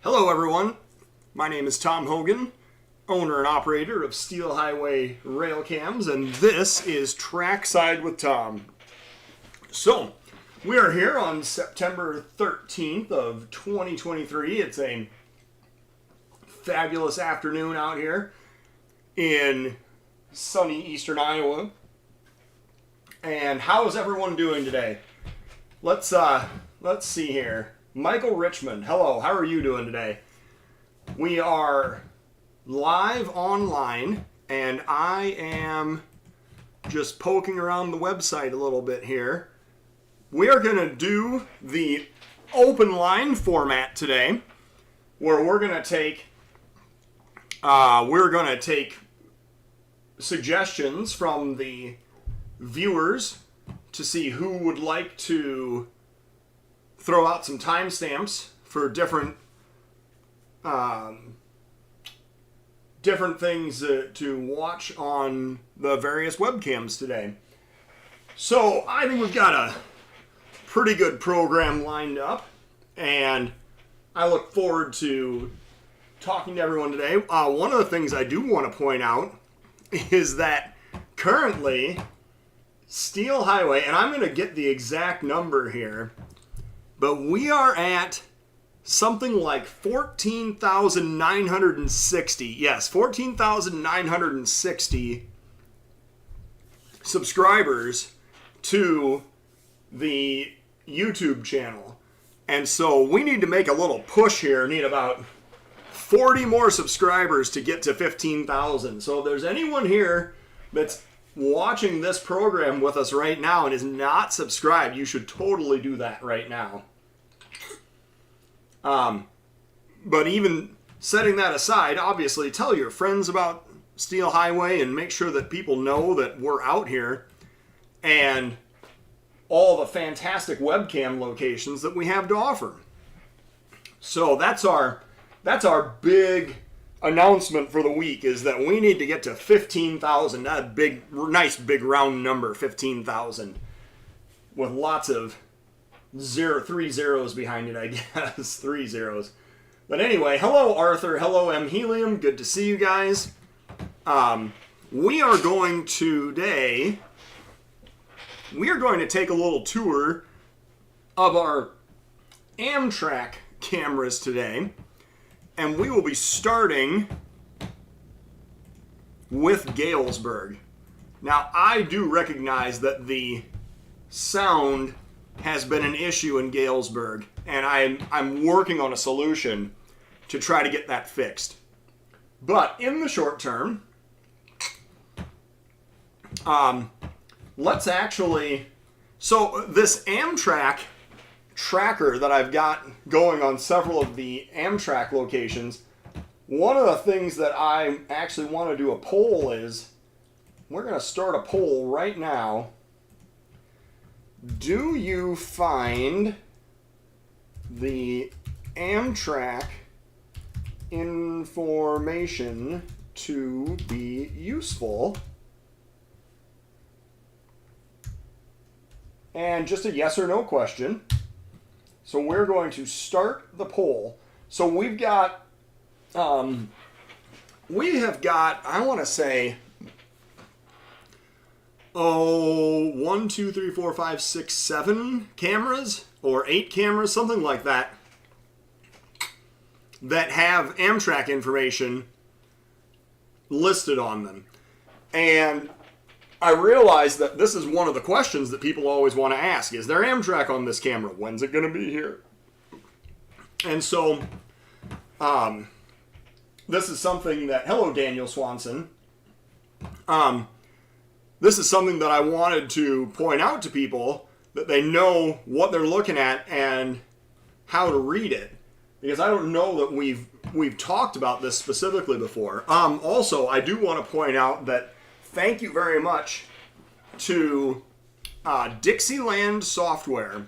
Hello everyone, my name is Tom Hogan, owner and operator of Steel Highway Railcams, and this is Trackside with Tom. So, we are here on September 13th of 2023. It's a fabulous afternoon out here in sunny eastern Iowa. And how is everyone doing today? Let's see here. Michael Richmond, hello, how are you doing today? We are live online, and I am just poking around the website a little bit here. We are going to do the open line format today, where we're going to take suggestions from the viewers to see who would like to throw out some timestamps for different things to watch on the various webcams today. So I think we've got a pretty good program lined up, and I look forward to talking to everyone today. One of the things I do want to point out is that currently Steel Highway, and I'm going to get the exact number here, but we are at something like 14,960. Yes, 14,960 subscribers to the YouTube channel. And so we need to make a little push here. Need about 40 more subscribers to get to 15,000. So if there's anyone here that's watching this program with us right now and is not subscribed, you should totally do that right now. But even setting that aside, obviously tell your friends about Steel Highway and make sure that people know that we're out here and all the fantastic webcam locations that we have to offer. So that's our big announcement for the week, is that we need to get to 15,000. Not a nice big round number, 15,000, with lots of three zeros behind it, I guess. 3 zeros. But anyway, hello Arthur, hello M Helium, good to see you guys. We are going to take a little tour of our Amtrak cameras today, and we will be starting with Galesburg. Now, I do recognize that the sound has been an issue in Galesburg, and I'm working on a solution to try to get that fixed. But in the short term, this Amtrak tracker that I've got going on several of the Amtrak locations, one of the things that I actually want to do a poll is, we're going to start a poll right now. Do you find the Amtrak information to be useful? And just a yes or no question. So we're going to start the poll. So we have got, I want to say, 1, 2, 3, 4, 5, 6, 7 cameras, or 8 cameras, something like that, that have Amtrak information listed on them. And I realize that this is one of the questions that people always want to ask. Is there Amtrak on this camera? When's it going to be here? And so, this is something that, hello Daniel Swanson, this is something that I wanted to point out to people, that they know what they're looking at and how to read it. Because I don't know that we've talked about this specifically before. Also, I do want to point out that thank you very much to Dixieland Software,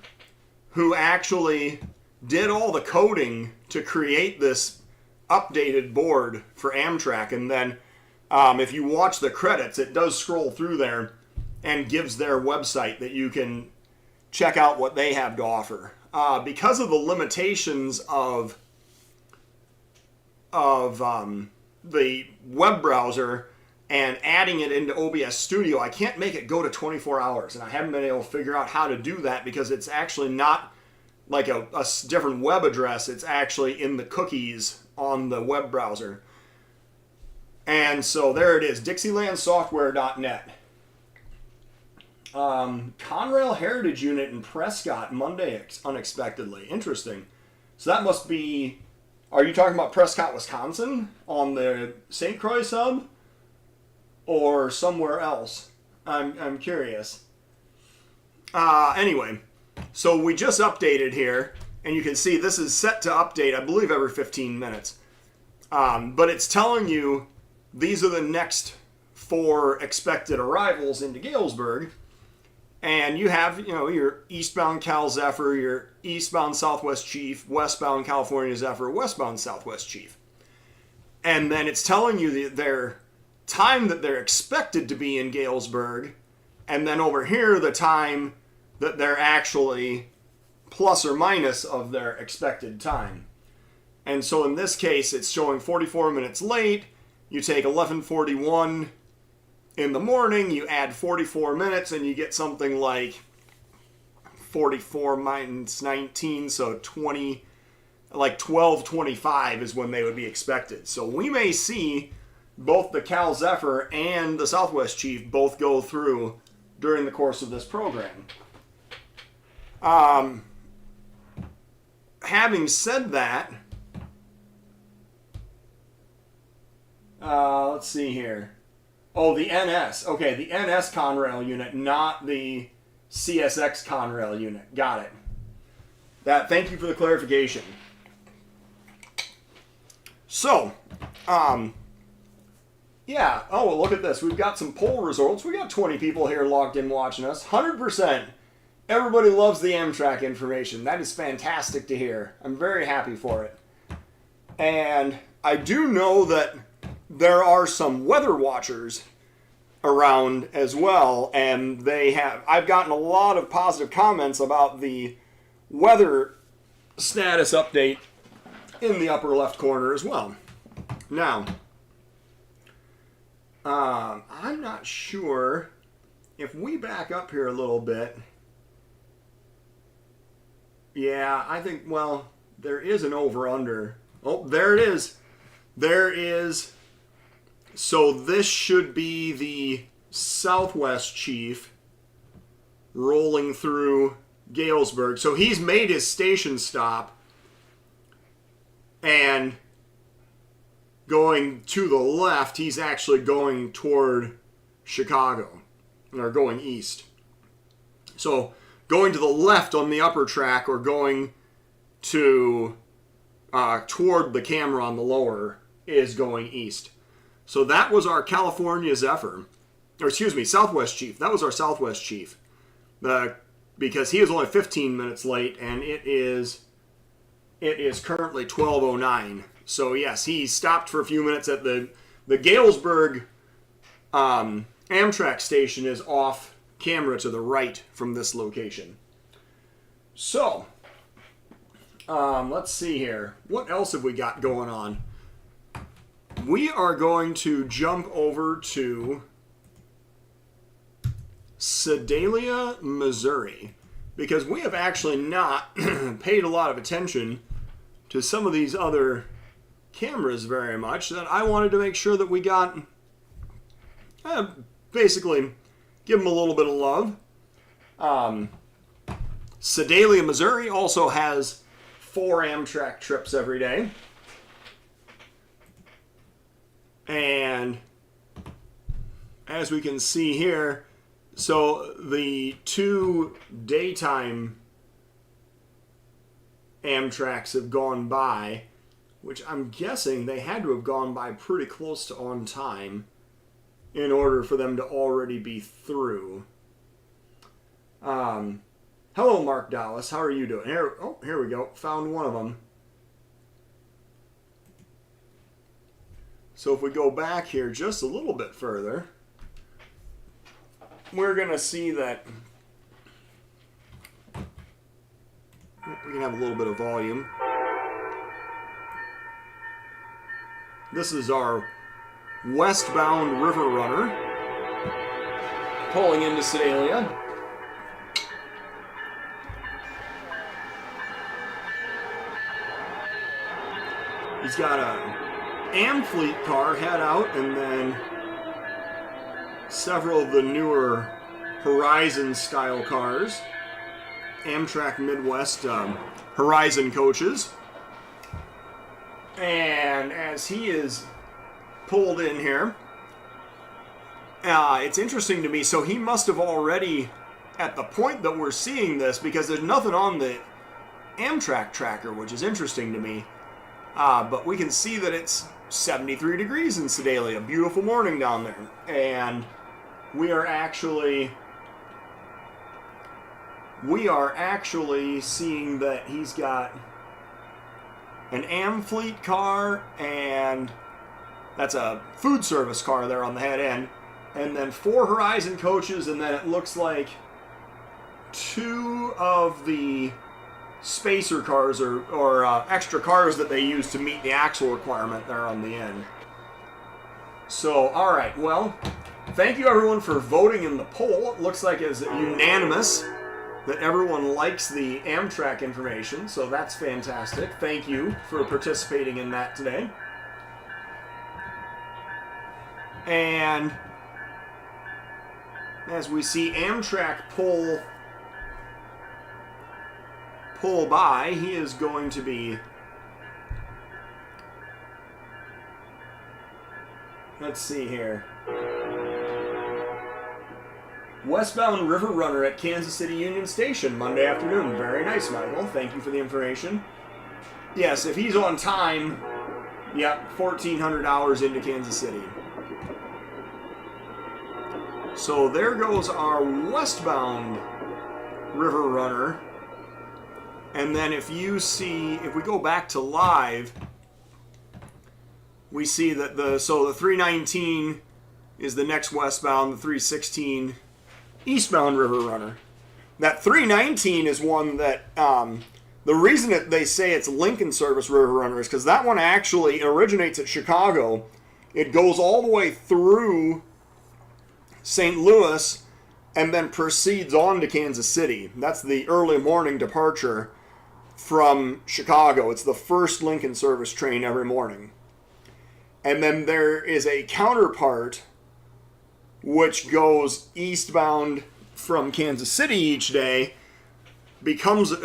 who actually did all the coding to create this updated board for Amtrak. And then if you watch the credits, it does scroll through there and gives their website that you can check out what they have to offer. Because of the limitations of of the web browser and adding it into OBS Studio, I can't make it go to 24 hours. And I haven't been able to figure out how to do that because it's actually not like a different web address. It's actually in the cookies on the web browser. And so there it is, dixielandsoftware.net. Conrail Heritage Unit in Prescott, Monday, unexpectedly. Interesting. So that must be, are you talking about Prescott, Wisconsin on the St. Croix sub? Or somewhere else? I'm curious. Anyway, so we just updated here, and you can see this is set to update, I believe, every 15 minutes. But it's telling you these are the next 4 expected arrivals into Galesburg. And you have, your eastbound Cal Zephyr, your eastbound Southwest Chief, westbound California Zephyr, westbound Southwest Chief. And then it's telling you their time that they're expected to be in Galesburg, and then over here the time that they're actually plus or minus of their expected time. And so in this case, it's showing 44 minutes late. You take 11:41 in the morning, you add 44 minutes, and you get something like 44 minus 19, so 20, like 12:25 is when they would be expected. So we may see both the Cal Zephyr and the Southwest Chief both go through during the course of this program. Having said that, let's see here. Oh, the NS. Okay, the NS Conrail unit, not the CSX Conrail unit. Got it. Thank you for the clarification. So, yeah. Oh, well, look at this. We've got some poll results. We got 20 people here logged in watching us. 100%. Everybody loves the Amtrak information. That is fantastic to hear. I'm very happy for it. And I do know that there are some weather watchers around as well, and I've gotten a lot of positive comments about the weather status update in the upper left corner as well. Now, I'm not sure if we back up here a little bit. Yeah, I think, well, there is an over-under. Oh, there it is. There is. So this should be the Southwest Chief rolling through Galesburg. So he's made his station stop and going to the left, he's actually going toward Chicago, or going east. So going to the left on the upper track or going to toward the camera on the lower is going east. So that was our California Zephyr, or excuse me, Southwest Chief. That was our Southwest Chief, because he is only 15 minutes late, and it is currently 12:09. So yes, he stopped for a few minutes at the Galesburg Amtrak station is off camera to the right from this location. So let's see here. What else have we got going on? We are going to jump over to Sedalia, Missouri, because we have actually not paid a lot of attention to some of these other cameras very much, that I wanted to make sure that we got, basically, give them a little bit of love. Sedalia, Missouri also has 4 Amtrak trips every day. And as we can see here, so the 2 daytime Amtraks have gone by, which I'm guessing they had to have gone by pretty close to on time in order for them to already be through. Hello, Mark Dallas. How are you doing? Here we go. Found one of them. So if we go back here just a little bit further, we're going to see that we can have a little bit of volume. This is our westbound river runner pulling into Sedalia. He's got a Amfleet car head out, and then several of the newer Horizon style cars. Amtrak Midwest Horizon coaches. And as he is pulled in here, it's interesting to me. So he must have already, at the point that we're seeing this, because there's nothing on the Amtrak tracker, which is interesting to me. But we can see that it's 73 degrees in Sedalia. Beautiful morning down there. And we are actually seeing that he's got an Amfleet car, and that's a food service car there on the head end, and then 4 Horizon coaches, and then it looks like 2 of the spacer cars or extra cars that they use to meet the axle requirement there on the end. So, all right, well, thank you everyone for voting in the poll. It looks like it's unanimous that everyone likes the Amtrak information, so that's fantastic. Thank you for participating in that today. And as we see Amtrak pull by, he is going to be, let's see here, westbound river runner at Kansas City Union Station Monday afternoon. Very nice, Michael. Thank you for the information. Yes, if he's on time, yep, 1,400 hours into Kansas City. So there goes our westbound river runner. And then if we go back to live, we see that the 319 is the next westbound, the 316 eastbound river runner. That 319 is one that, the reason that they say it's Lincoln Service river runner is because that one actually originates at Chicago. It goes all the way through St. Louis and then proceeds on to Kansas City. That's the early morning departure from Chicago. It's the first Lincoln Service train every morning. And then there is a counterpart which goes eastbound from Kansas City each day,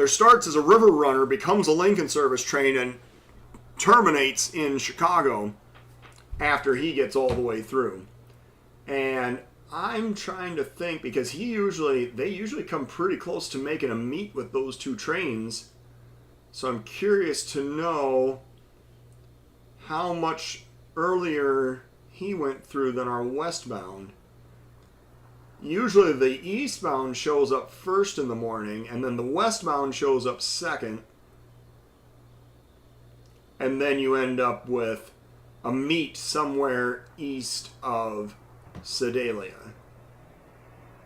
starts as a river runner, becomes a Lincoln Service train, and terminates in Chicago after he gets all the way through. And I'm trying to think, because they usually come pretty close to making a meet with those 2 trains. So I'm curious to know how much earlier he went through than our westbound. Usually the eastbound shows up first in the morning, and then the westbound shows up second. And then you end up with a meet somewhere east of Sedalia.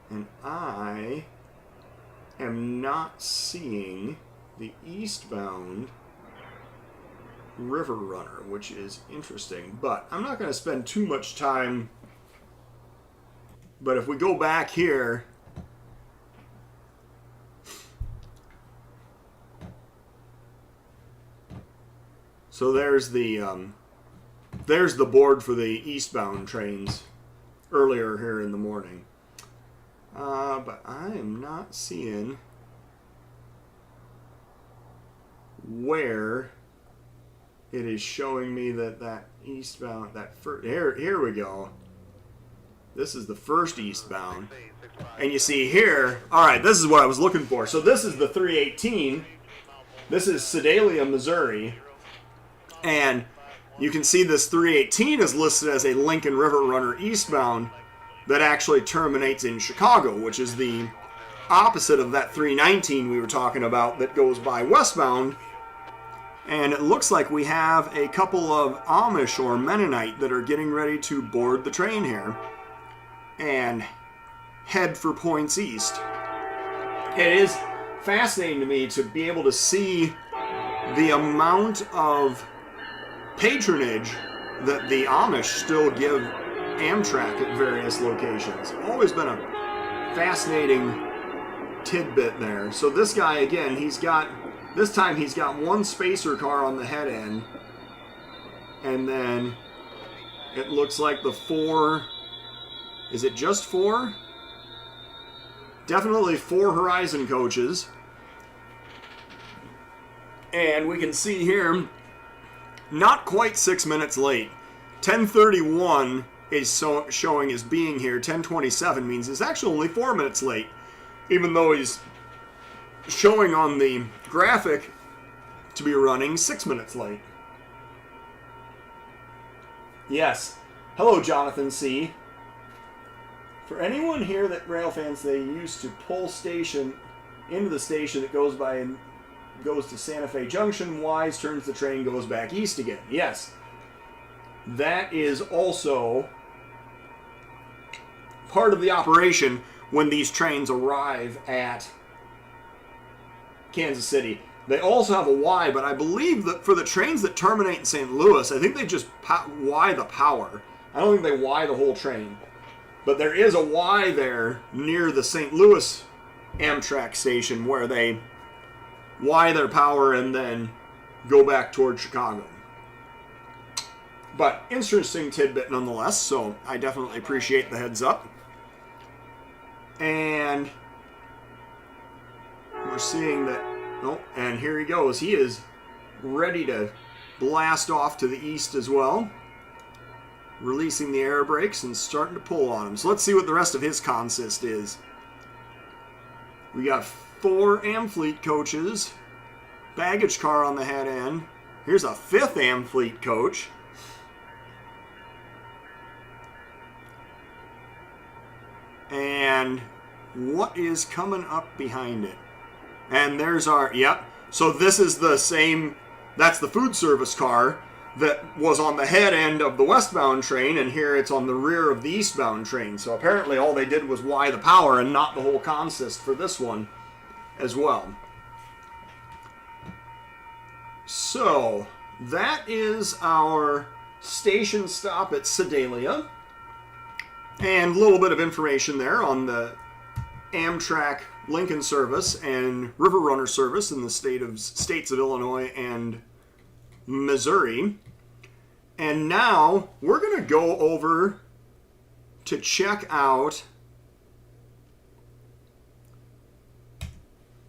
And I am not seeing the eastbound river runner, which is interesting. But I'm not going to spend too much time. But if we go back here, so there's the board for the eastbound trains earlier here in the morning. But I am not seeing where it is showing me that eastbound, here we go. This is the first eastbound. And you see here, all right, this is what I was looking for. So this is the 318. This is Sedalia, Missouri. And you can see this 318 is listed as a Lincoln River Runner eastbound that actually terminates in Chicago, which is the opposite of that 319 we were talking about that goes by westbound. And it looks like we have a couple of Amish or Mennonite that are getting ready to board the train here and head for points east. It is fascinating to me to be able to see the amount of patronage that the Amish still give Amtrak at various locations. Always been a fascinating tidbit there. So this guy, again, this time he's got one spacer car on the head end, and then it looks like the 4, is it just 4? Definitely 4 Horizon coaches. And we can see here, not quite 6 minutes late. 10:31 is showing as being here. 10:27 means it's actually only 4 minutes late, even though he's showing on the graphic to be running 6 minutes late. Yes. Hello, Jonathan C. For anyone here that railfans, they used to pull station into the station that goes by and goes to Santa Fe Junction, Wise turns the train, goes back east again. Yes. That is also part of the operation when these trains arrive at Kansas City. They also have a Y, but I believe that for the trains that terminate in St. Louis, I think they just Y the power. I don't think they Y the whole train. But there is a Y there near the St. Louis Amtrak station where they Y their power and then go back toward Chicago. But interesting tidbit nonetheless, so I definitely appreciate the heads up. And we're seeing that, oh, and here he goes. He is ready to blast off to the east as well. Releasing the air brakes and starting to pull on him. So let's see what the rest of his consist is. We got 4 Amfleet coaches. Baggage car on the head end. Here's a 5th Amfleet coach. And what is coming up behind it? And there's our, yep. So this is the same, that's the food service car that was on the head end of the westbound train, and here it's on the rear of the eastbound train. So apparently all they did was Y the power and not the whole consist for this one as well. So that is our station stop at Sedalia. And a little bit of information there on the Amtrak Lincoln service and River Runner service in the states of Illinois and Missouri. And now we're going to go over to check out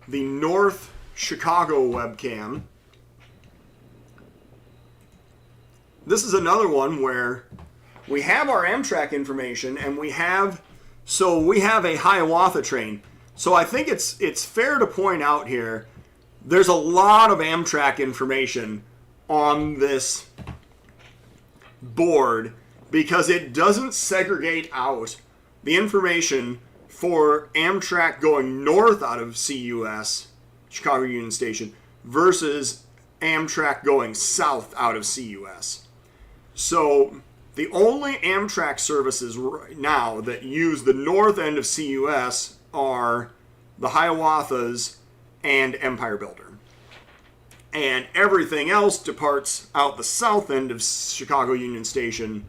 the North Chicago webcam. This is another one where we have our Amtrak information and we have a Hiawatha train. So I think it's fair to point out here, there's a lot of Amtrak information on this board because it doesn't segregate out the information for Amtrak going north out of CUS, Chicago Union Station, versus Amtrak going south out of CUS. So the only Amtrak services right now that use the north end of CUS are the Hiawathas and Empire Builder. And everything else departs out the south end of Chicago Union Station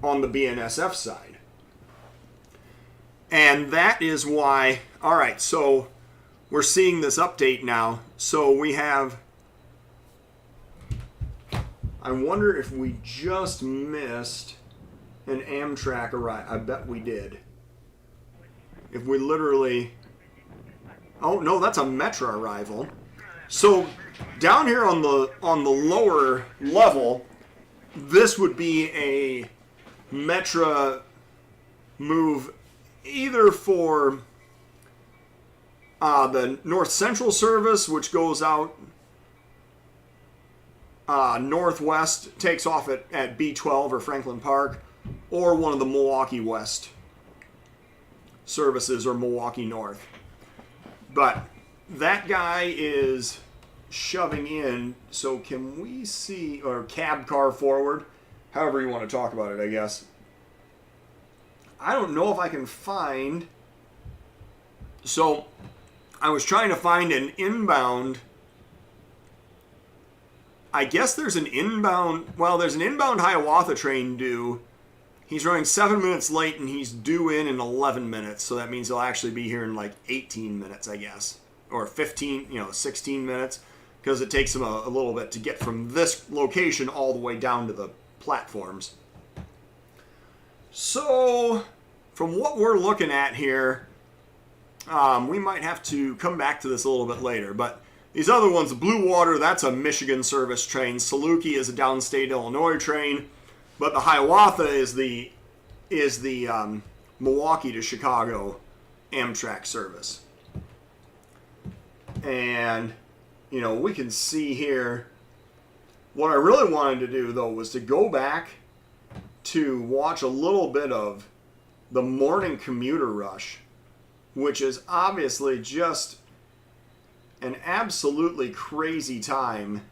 on the BNSF side. And that is why, all right, so we're seeing this update now. So we have, I wonder if we just missed an Amtrak arrival. I bet we did. If we literally, oh no, that's a Metra arrival. So down here on the lower level, this would be a Metra move either for the North Central service, which goes out northwest, takes off at B12 or Franklin Park, or one of the Milwaukee West services or Milwaukee North. But that guy is shoving in, so can we see, or cab car forward, however you want to talk about it, I guess. I don't know if I can find, so I was trying to find an inbound, I guess there's an inbound, there's an inbound Hiawatha train due. He's running 7 minutes late, and he's due in 11 minutes. So that means he'll actually be here in like 18 minutes, I guess. Or 15, 16 minutes. Because it takes him a little bit to get from this location all the way down to the platforms. So, from what we're looking at here, we might have to come back to this a little bit later. But these other ones, Blue Water, that's a Michigan service train. Saluki is a downstate Illinois train. But the Hiawatha is the Milwaukee to Chicago Amtrak service. And, we can see here, what I really wanted to do, though, was to go back to watch a little bit of the morning commuter rush, which is obviously just an absolutely crazy time.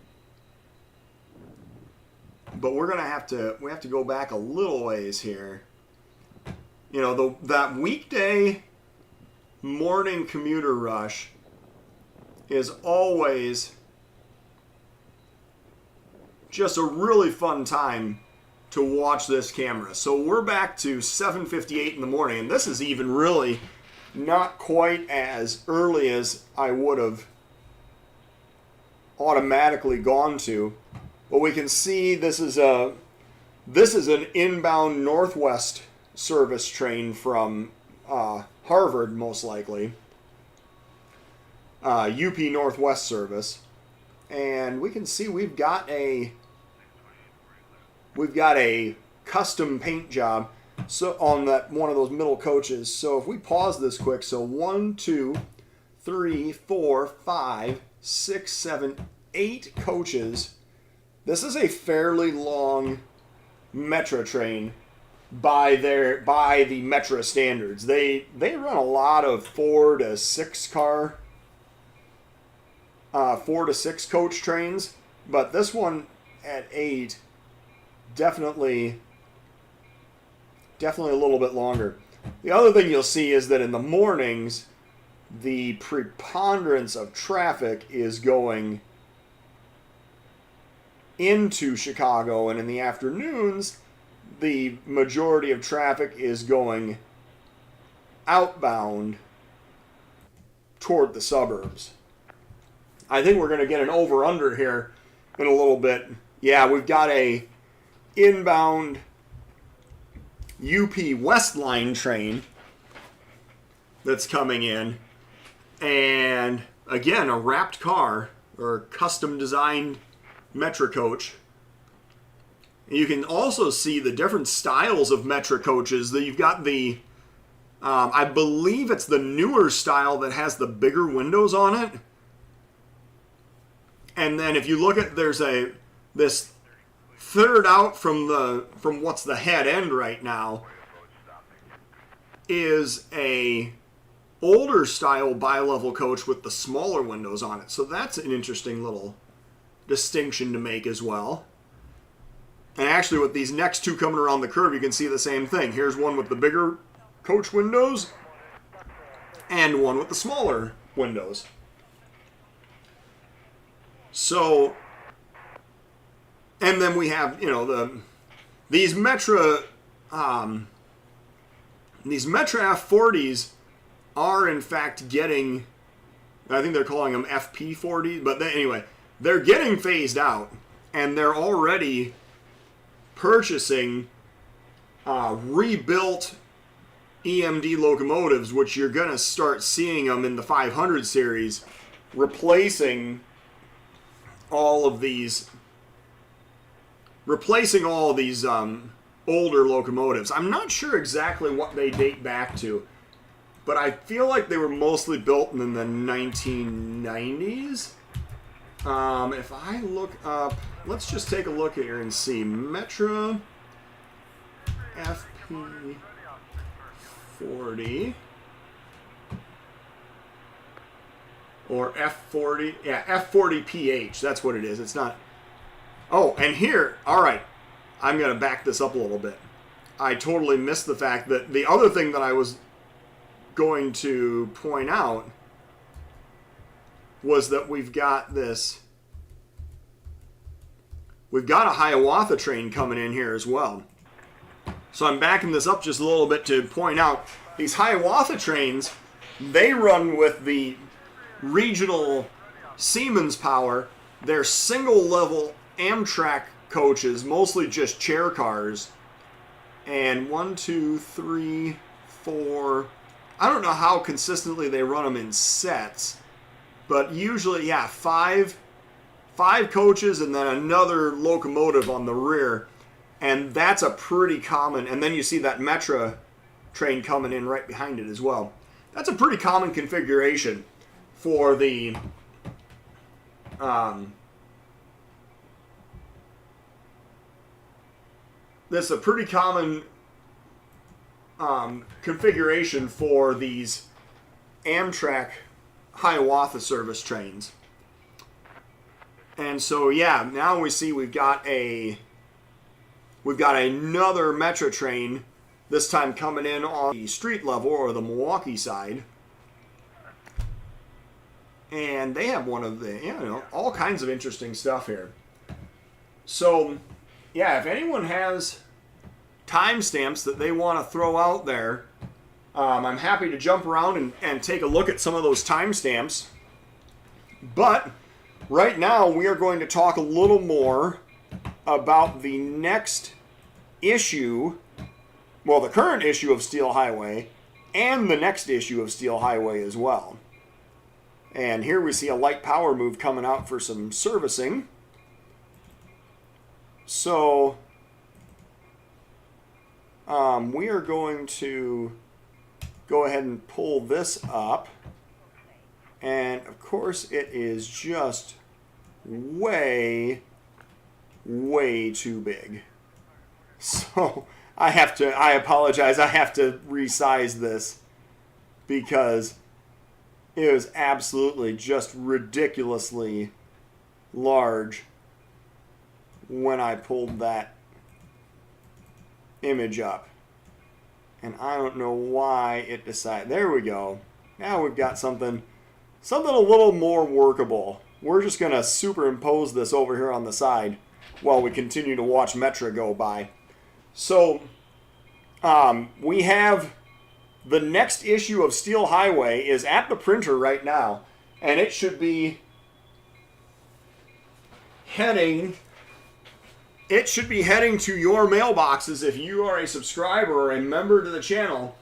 But we have to go back a little ways here. That weekday morning commuter rush is always just a really fun time to watch this camera. So we're back to 7:58 in the morning, and this is even really not quite as early as I would have automatically gone to. But we can see this is an inbound Northwest service train from Harvard, most likely. UP Northwest service, and we can see we've got a custom paint job on that one of those middle coaches. So if we pause this quick, so 1, 2, 3, 4, 5, 6, 7, 8 coaches. This is a fairly long Metra train by the Metra standards. They run a lot of 4 to 6 coach trains, but this one at 8 definitely a little bit longer. The other thing you'll see is that in the mornings, the preponderance of traffic is going into Chicago, and in the afternoons, the majority of traffic is going outbound toward the suburbs. I think we're going to get an over-under here in a little bit. Yeah, we've got a inbound UP West Line train that's coming in. And again, a wrapped car or custom designed Metra coach. You can also see the different styles of Metra coaches. You've got the, I believe it's the newer style that has the bigger windows on it. And then if you look at, there's this third out from what's the head end right now is a older style bi-level coach with the smaller windows on it. So that's an interesting little distinction to make as well. And actually with these next two coming around the curve, you can see the same thing. Here's one with the bigger coach windows and one with the smaller windows. So, and then we have, these Metra F40s are in fact getting, I think they're calling them FP40, but anyway, they're getting phased out, and they're already purchasing rebuilt EMD locomotives, which you're going to start seeing them in the 500 series, replacing all of these older locomotives. I'm not sure exactly what they date back to, but I feel like they were mostly built in the 1990s. If I look up, let's just take a look here and see. Metra FP40 or F40, yeah, F40PH, that's what it is. It's not, oh, and here, all right, I'm going to back this up a little bit. I totally missed the fact that the other thing that I was going to point out was that we've got this we've got a Hiawatha train coming in here as well. So I'm backing this up just a little bit to point out these Hiawatha trains, they run with the regional Siemens power. They're single level Amtrak coaches, mostly just chair cars. And 1, 2, 3, 4. I don't know how consistently they run them in sets, but usually, yeah, five coaches and then another locomotive on the rear. And that's a pretty common, and then you see that Metra train coming in right behind it as well. That's a pretty common configuration for the this is a pretty common configuration for these Amtrak Hiawatha service trains. And so, yeah, now we see we've got another Metra train, this time coming in on the street level or the Milwaukee side. And they have one of the, all kinds of interesting stuff here. So, yeah, if anyone has timestamps that they want to throw out there, I'm happy to jump around and take a look at some of those timestamps. But right now we are going to talk a little more about the next issue, well, the current issue of Steel Highway and the next issue of Steel Highway as well. And here we see a light power move coming out for some servicing. So we are going to go ahead and pull this up. And of course it is just way too big. So I apologize, I have to resize this because it was absolutely just ridiculously large when I pulled that image up. And I don't know why it decided. There we go. Now we've got something a little more workable. We're just going to superimpose this over here on the side while we continue to watch Metra go by. So we have the next issue of Steel Highway is at the printer right now, and it should be heading to your mailboxes. If you are a subscriber or a member to the channel,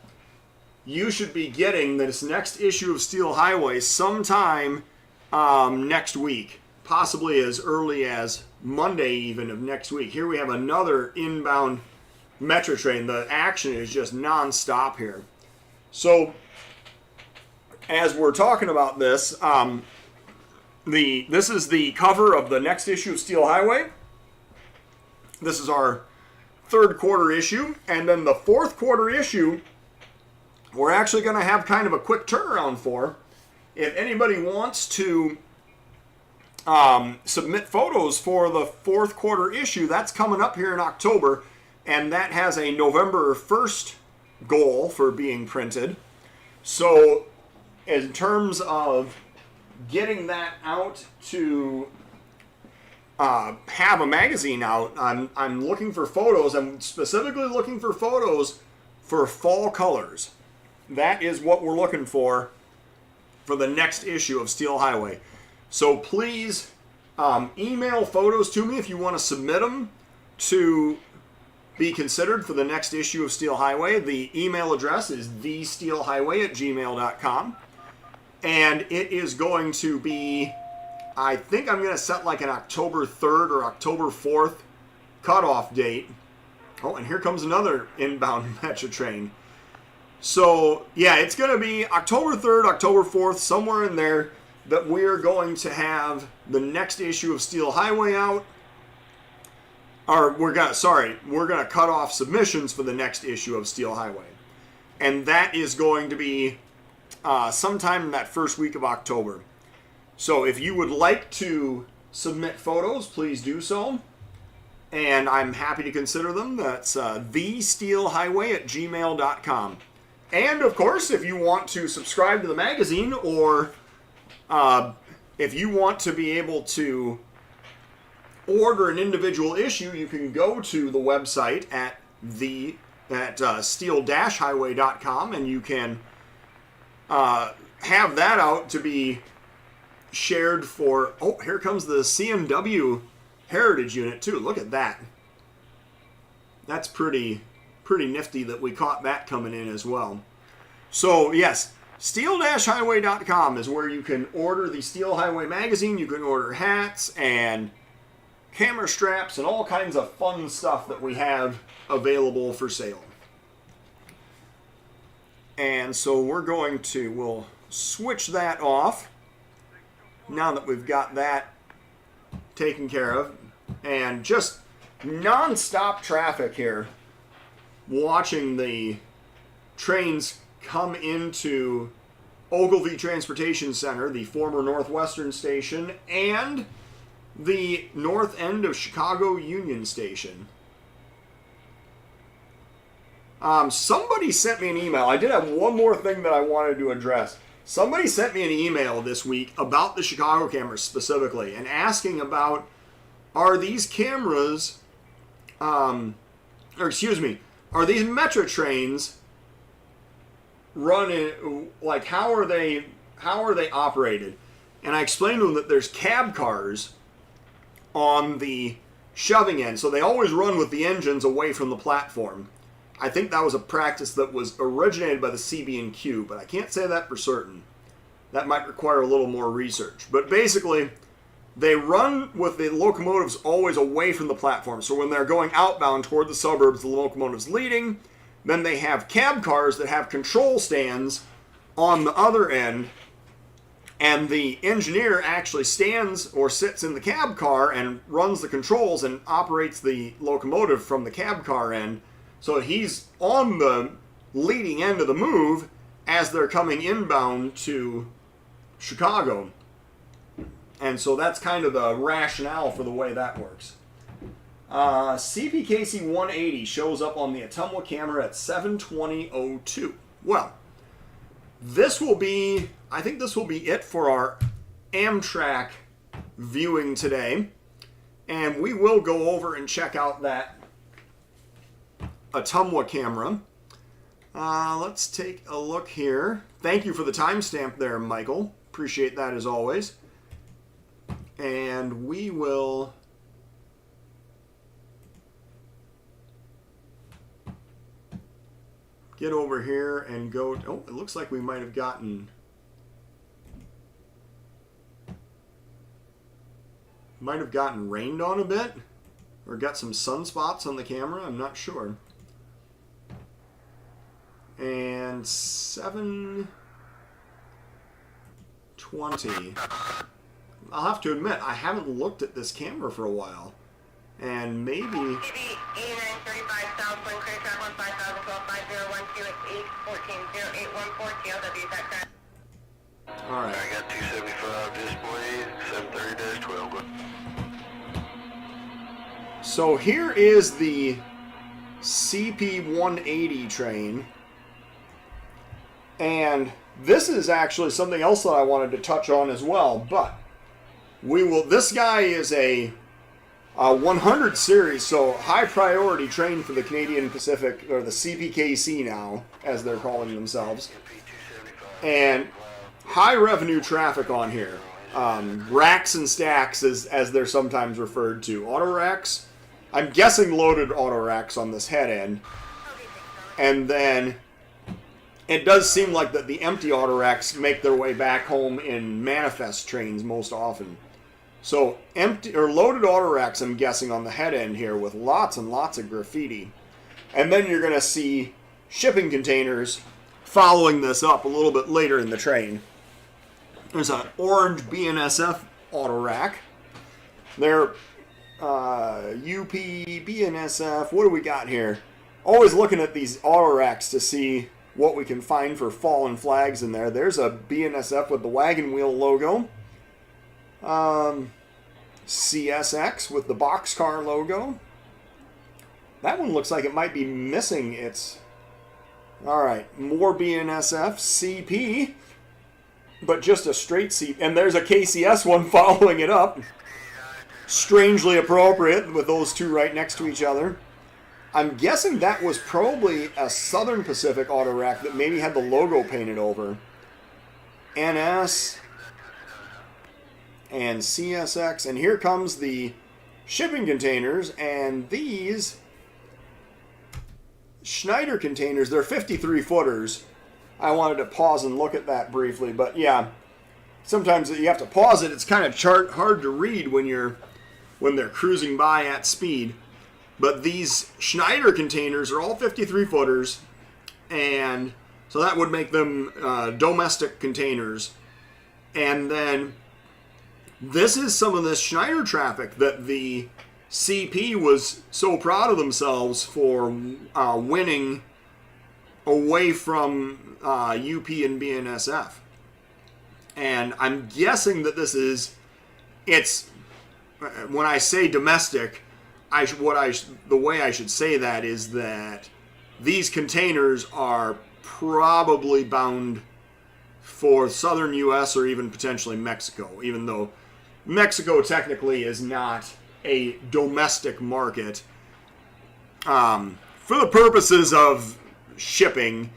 you should be getting this next issue of Steel Highway sometime next week, possibly as early as Monday even of next week. Here we have another inbound Metra train. The action is just non-stop here. So as we're talking about this, this is the cover of the next issue of Steel Highway. This is our third quarter issue, and then the fourth quarter issue we're actually going to have kind of a quick turnaround for. If anybody wants to submit photos for the fourth quarter issue, that's coming up here in October, and that has a November 1st goal for being printed. So in terms of getting that out to have a magazine out, I'm looking for photos. I'm specifically looking for photos for fall colors. That is what we're looking for the next issue of Steel Highway. So please email photos to me if you want to submit them to be considered for the next issue of Steel Highway. The email address is thesteelhighway@gmail.com. And it is going to be, I think I'm going to set like an October 3rd or October 4th cutoff date. Oh, and here comes another inbound Metra train. So, yeah, it's going to be October 3rd, October 4th, somewhere in there, that we're going to have the next issue of Steel Highway out. Or we're going to cut off submissions for the next issue of Steel Highway. And that is going to be sometime in that first week of October. So if you would like to submit photos, please do so. And I'm happy to consider them. That's thesteelhighway@gmail.com. And, of course, if you want to subscribe to the magazine, or if you want to be able to order an individual issue, you can go to the website at steel-highway.com, and you can have that out to be shared for... Oh, here comes the CMW Heritage Unit too. Look at that. That's pretty nifty that we caught that coming in as well. So yes, steel-highway.com is where you can order the Steel Highway magazine. You can order hats and camera straps and all kinds of fun stuff that we have available for sale. And so we'll switch that off now that we've got that taken care of. And just non-stop traffic here, watching the trains come into Ogilvie Transportation Center, the former Northwestern station, and the north end of Chicago Union Station. Somebody sent me an email. I did have one more thing that I wanted to address. Somebody sent me an email this week about the Chicago cameras specifically, and asking about, are these cameras, are these Metro trains running, like, how are they operated? And I explained to them that there's cab cars on the shoving end, so they always run with the engines away from the platform. I think that was a practice that was originated by the CB&Q, but I can't say that for certain. That might require a little more research. But basically, they run with the locomotives always away from the platform. So when they're going outbound toward the suburbs, the locomotive's leading. Then they have cab cars that have control stands on the other end. And the engineer actually stands or sits in the cab car and runs the controls and operates the locomotive from the cab car end. So he's on the leading end of the move as they're coming inbound to Chicago. And so that's kind of the rationale for the way that works. CPKC 180 shows up on the Ottumwa camera at 7:20:02. Well, I think this will be it for our Amtrak viewing today. And we will go over and check out that Ottumwa camera. Let's take a look here. Thank you for the timestamp there, Michael. Appreciate that as always. And we will get over here and go. Oh, it looks like we might have gotten rained on a bit, or got some sunspots on the camera. I'm not sure. And 7:20. I'll have to admit, I haven't looked at this camera for a while. And maybe... TV 8935 Southwind, clear track 15012 5012 814 TLW, Trackside. Alright. I got 275 display, 730-12. So here is the CP180 train. And this is actually something else that I wanted to touch on as well, but this guy is a 100 series, so high priority train for the Canadian Pacific, or the CPKC now, as they're calling themselves. And high revenue traffic on here. Racks and stacks, as they're sometimes referred to. Auto racks. I'm guessing loaded auto racks on this head end. And then it does seem like that the empty auto racks make their way back home in manifest trains most often. So empty or loaded auto racks, I'm guessing, on the head end here with lots and lots of graffiti. And then you're going to see shipping containers following this up a little bit later in the train. There's an orange BNSF auto rack. They're UP, BNSF, what do we got here? Always looking at these auto racks to see what we can find for fallen flags in there. There's a BNSF with the wagon wheel logo. CSX with the boxcar logo. That one looks like it might be missing its... Alright, more BNSF. CP, but just a straight C. And there's a KCS one following it up. strangely appropriate with those two right next to each other. I'm guessing that was probably a Southern Pacific auto rack that maybe had the logo painted over. NS and CSX. And here comes the shipping containers. And these Schneider containers, they're 53 footers. I wanted to pause and look at that briefly. But yeah, sometimes you have to pause it. It's kind of hard to read when they're cruising by at speed. But these Schneider containers are all 53 footers, and so that would make them domestic containers. And then this is some of this Schneider traffic that the CP was so proud of themselves for winning away from UP and BNSF. And I'm guessing that it's when I say domestic, the way I should say that is that these containers are probably bound for southern U.S. or even potentially Mexico, even though Mexico technically is not a domestic market. For the purposes of shipping,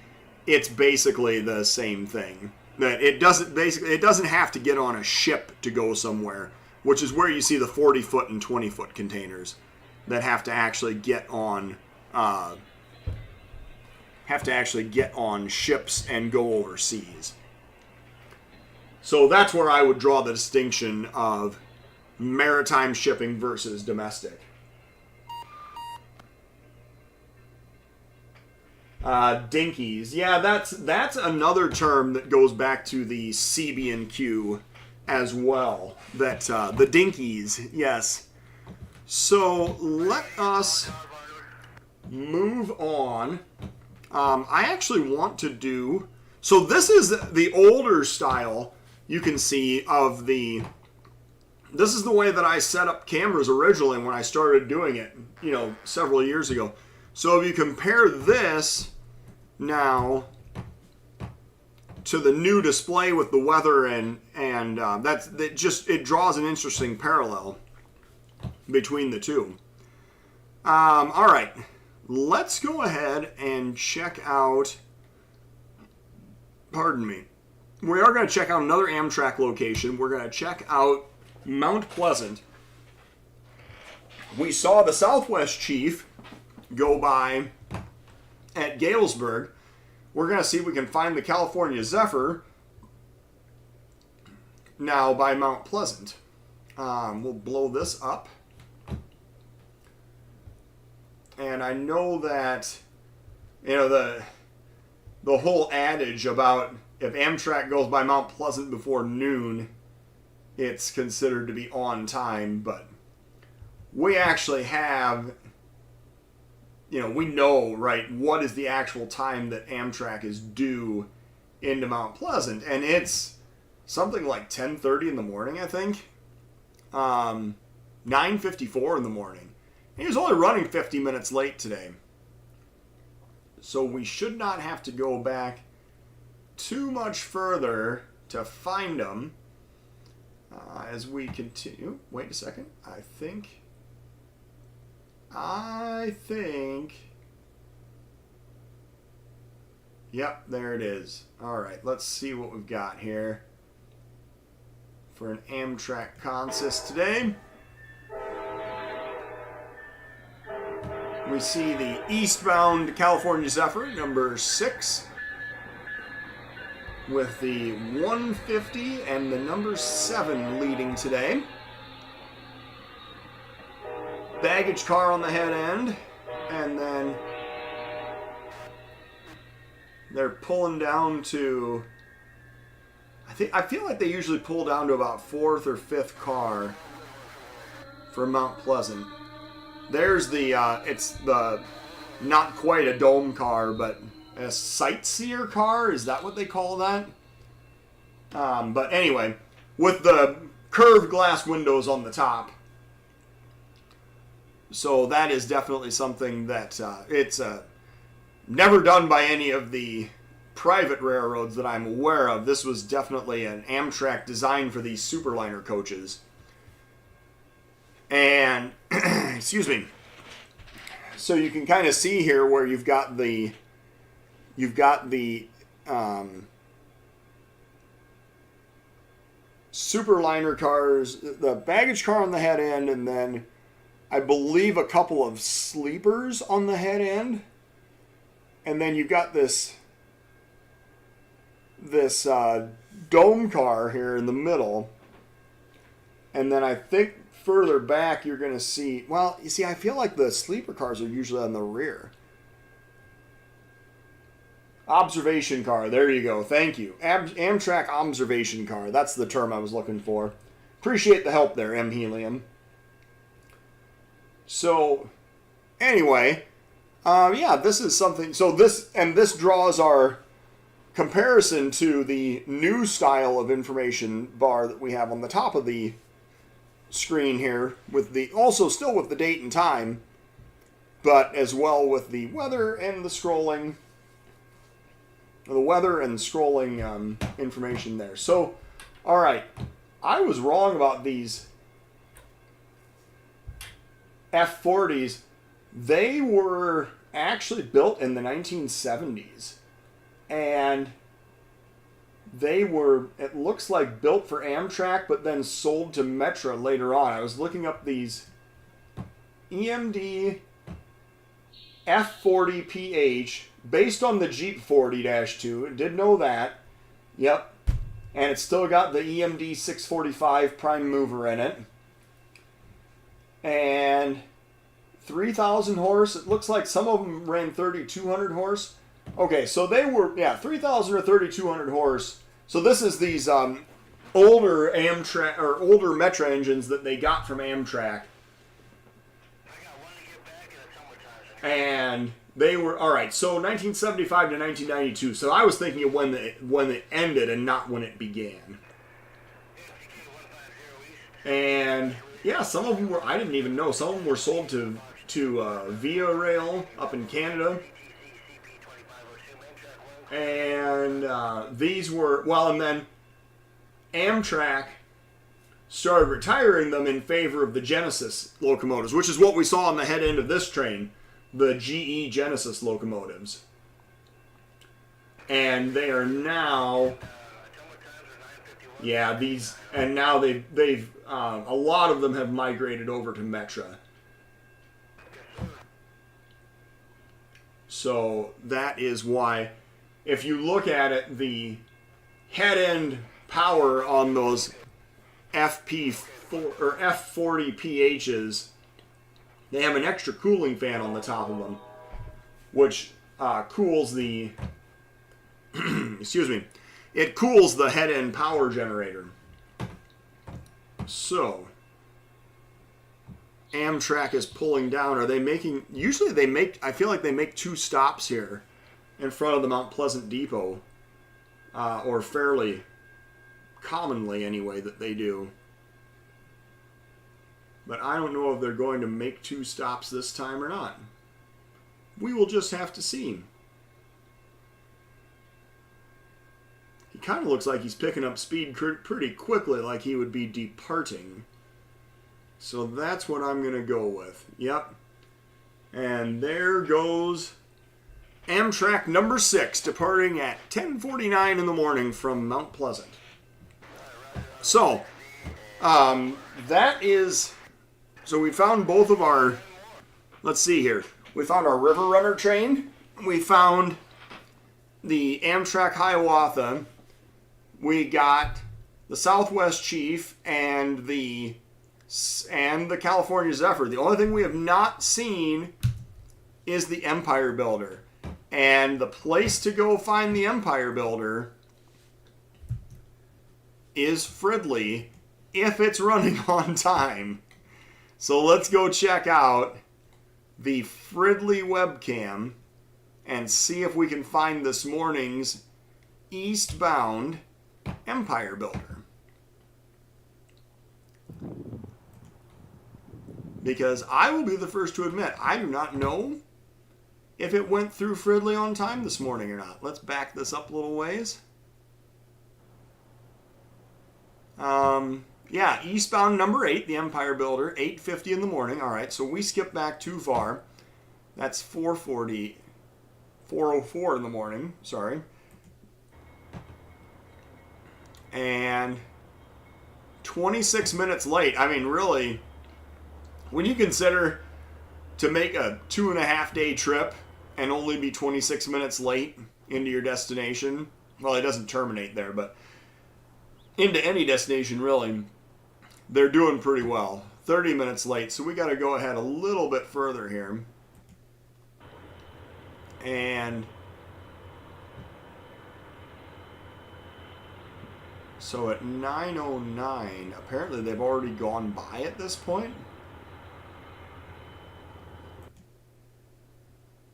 it's basically the same thing. That it doesn't have to get on a ship to go somewhere, which is where you see the 40-foot and 20-foot containers that have to actually get on ships and go overseas. So that's where I would draw the distinction of maritime shipping versus domestic. Dinkies, yeah, that's another term that goes back to the CB&Q as well. That the dinkies, yes. So let us move on. I actually want to do... So this is the older style, you can see, of the... This is the way that I set up cameras originally when I started doing it, several years ago. So if you compare this now to the new display with the weather and it draws an interesting parallel between the two. All right, let's go ahead and check out, pardon me, we are going to check out another Amtrak location. We're going to check out Mount Pleasant. We saw the Southwest Chief go by at Galesburg. We're going to see if we can find the California Zephyr now by Mount Pleasant. We'll blow this up. And I know that, the whole adage about if Amtrak goes by Mount Pleasant before noon, it's considered to be on time, but we actually have, we know, right, what is the actual time that Amtrak is due into Mount Pleasant, and it's something like 10:30 in the morning, I think. 9:54 in the morning. He was only running 50 minutes late today. So we should not have to go back too much further to find him. As we continue. Wait a second. I think. Yep, there it is. All right, let's see what we've got here for an Amtrak consist today. We see the eastbound California Zephyr, number 6, with the 150 and the number 7 leading today. Baggage car on the head end, and then they're pulling down to, I feel like they usually pull down to about 4th or 5th car for Mount Pleasant. There's it's the, not quite a dome car, but a sightseer car? Is that what they call that? But anyway, with the curved glass windows on the top. So that is definitely something that it's never done by any of the private railroads that I'm aware of. This was definitely an Amtrak design for these Superliner coaches. And, excuse me. So you can kind of see here where you've got the superliner cars, the baggage car on the head end, and then I believe a couple of sleepers on the head end. And then you've got this dome car here in the middle. And then I think further back you're going to see, well, you see, I feel like the sleeper cars are usually on the rear. Observation car, there you go, thank you. Amtrak observation car, that's the term I was looking for. Appreciate the help there, M. Helium. So, anyway, yeah, this is something, so this draws our comparison to the new style of information bar that we have on the top of the screen here, with the, also still with the date and time, but as well with the weather and the scrolling, information there. So, all right, I was wrong about these F40s. They were actually built in the 1970s, and they were, it looks like, built for Amtrak, but then sold to Metra later on. I was looking up these EMD F40PH, based on the Jeep 40-2. Did know that. Yep. And it's still got the EMD 645 prime mover in it. And 3,000 horse. It looks like some of them ran 3,200 horse. Okay, so they were, yeah, 3,000 or 3,200 horse. So this is these older Amtrak, or older Metra engines that they got from Amtrak. And they were, all right, so 1975 to 1992. So I was thinking of when it ended and not when it began. And yeah, some of them were, I didn't even know, some of them were sold to Via Rail up in Canada. And these were, well, and then Amtrak started retiring them in favor of the Genesis locomotives, which is what we saw on the head end of this train, the GE Genesis locomotives. And they are now, yeah, these, and now they've a lot of them have migrated over to Metra. So that is why, if you look at it, the head end power on those FP4 or F40 PHs, they have an extra cooling fan on the top of them, which cools the excuse me, it cools the head end power generator. So Amtrak is pulling down. Are they making, usually they make, I feel like they make 2 stops here in front of the Mount Pleasant Depot, or fairly commonly anyway that they do. But I don't know if they're going to make 2 stops this time or not. We will just have to see. He kind of looks like he's picking up speed pretty quickly, like he would be departing. So that's what I'm going to go with. Yep. And there goes Amtrak number 6, departing at 10:49 in the morning from Mount Pleasant. So, that is, so we found both of our, let's see here. We found our River Runner train. We found the Amtrak Hiawatha. We got the Southwest Chief and the California Zephyr. The only thing we have not seen is the Empire Builder. And the place to go find the Empire Builder is Fridley, if it's running on time. So let's go check out the Fridley webcam and see if we can find this morning's eastbound Empire Builder. Because I will be the first to admit, I do not know if it went through Fridley on time this morning or not. Let's back this up a little ways. Yeah, eastbound number 8, the Empire Builder, 8:50 in the morning. All right, so we skip back too far. That's 4:04 in the morning, sorry. And 26 minutes late. I mean, really, when you consider to make a 2.5 day trip and only be 26 minutes late into your destination, well, it doesn't terminate there, but into any destination, really, they're doing pretty well. 30 minutes late, so we got to go ahead a little bit further here. And so at 9:09, apparently they've already gone by at this point.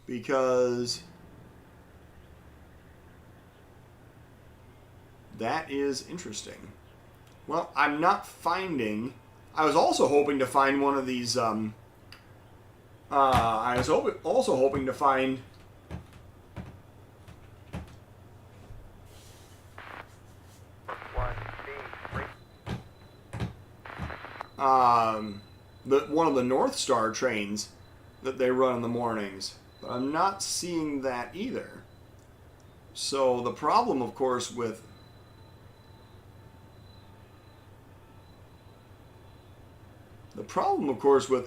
Because that is interesting. Well, I'm not finding... I was also hoping to find one of these... I was also hoping to find... one of the North Star trains that they run in the mornings. But I'm not seeing that either. So the problem, of course, with...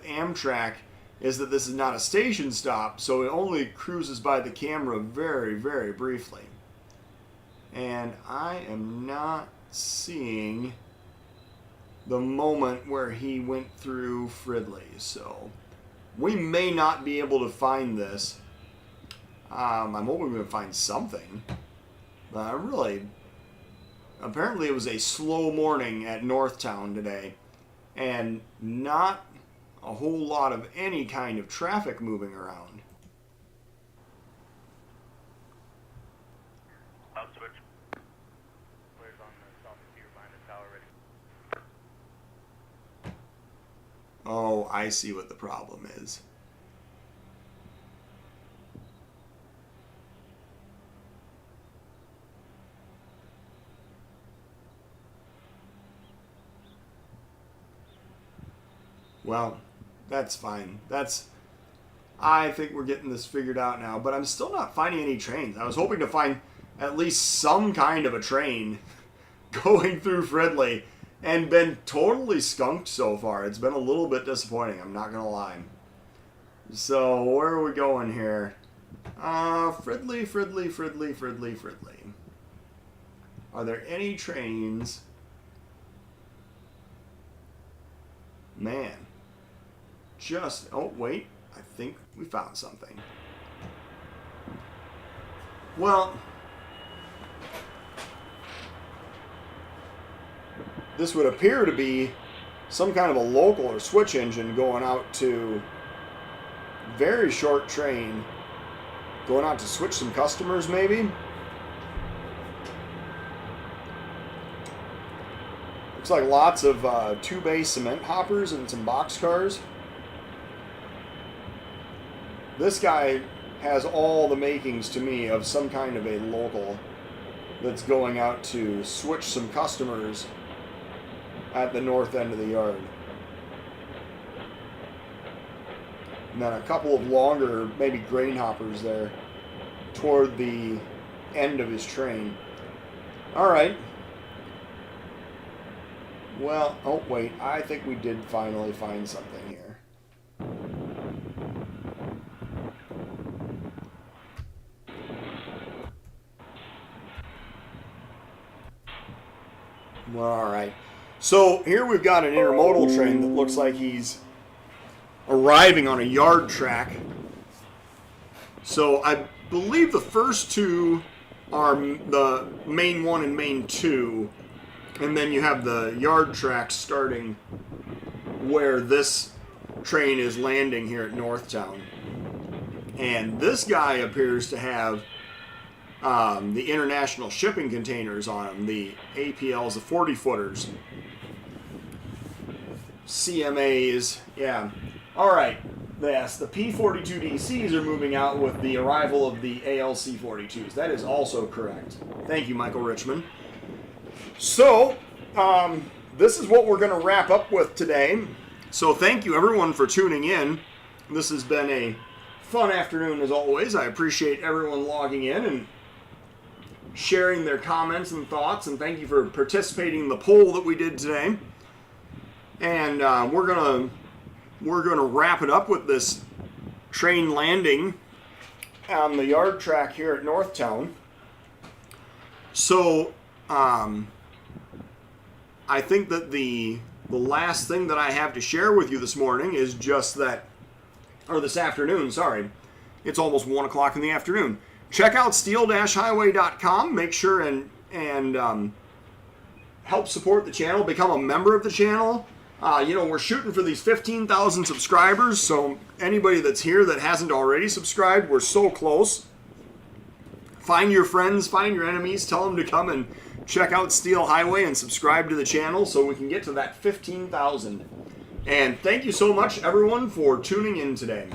Amtrak is that this is not a station stop, so it only cruises by the camera very, very briefly. And I am not seeing the moment where he went through Fridley, so we may not be able to find this. I'm hoping we're going to find something, but apparently it was a slow morning at Northtown today, and not a whole lot of any kind of traffic moving around. I'll switch. Where's on the south pier behind the tower ready? Oh, I see what the problem is. Well, that's fine. I think we're getting this figured out now, but I'm still not finding any trains. I was hoping to find at least some kind of a train going through Fridley, and been totally skunked so far. It's been a little bit disappointing, I'm not gonna lie. So, where are we going here? Fridley. Are there any trains? Man. Oh, wait. I think we found something. Well, this would appear to be some kind of a local or switch engine going out to very short train, going out to switch some customers maybe. Looks like lots of 2-bay cement hoppers and some boxcars. This guy has all the makings to me of some kind of a local that's going out to switch some customers at the north end of the yard. And then a couple of longer, maybe grain hoppers there toward the end of his train. All right. Well, oh wait, I think we did finally find something here. Well, all right. So here we've got an intermodal train that looks like he's arriving on a yard track. So I believe the first two are the main 1 and main 2, and then you have the yard track starting where this train is landing here at Northtown. And this guy appears to have the international shipping containers on them, the APLs, the 40-footers. CMAs, yeah. All right, yes, the P42DCs are moving out with the arrival of the ALC42s. That is also correct. Thank you, Michael Richmond. So, this is what we're going to wrap up with today. So thank you everyone for tuning in. This has been a fun afternoon as always. I appreciate everyone logging in and sharing their comments and thoughts, and thank you for participating in the poll that we did today. And we're gonna wrap it up with this train landing on the yard track here at Northtown. So I think that the last thing that I have to share with you this morning is just that, or this afternoon, sorry. It's almost 1 o'clock in the afternoon. Check out steel-highway.com. Make sure and help support the channel. Become a member of the channel. We're shooting for these 15,000 subscribers, so anybody that's here that hasn't already subscribed, we're so close. Find your friends, find your enemies, tell them to come and check out Steel Highway and subscribe to the channel so we can get to that 15,000. And thank you so much, everyone, for tuning in today.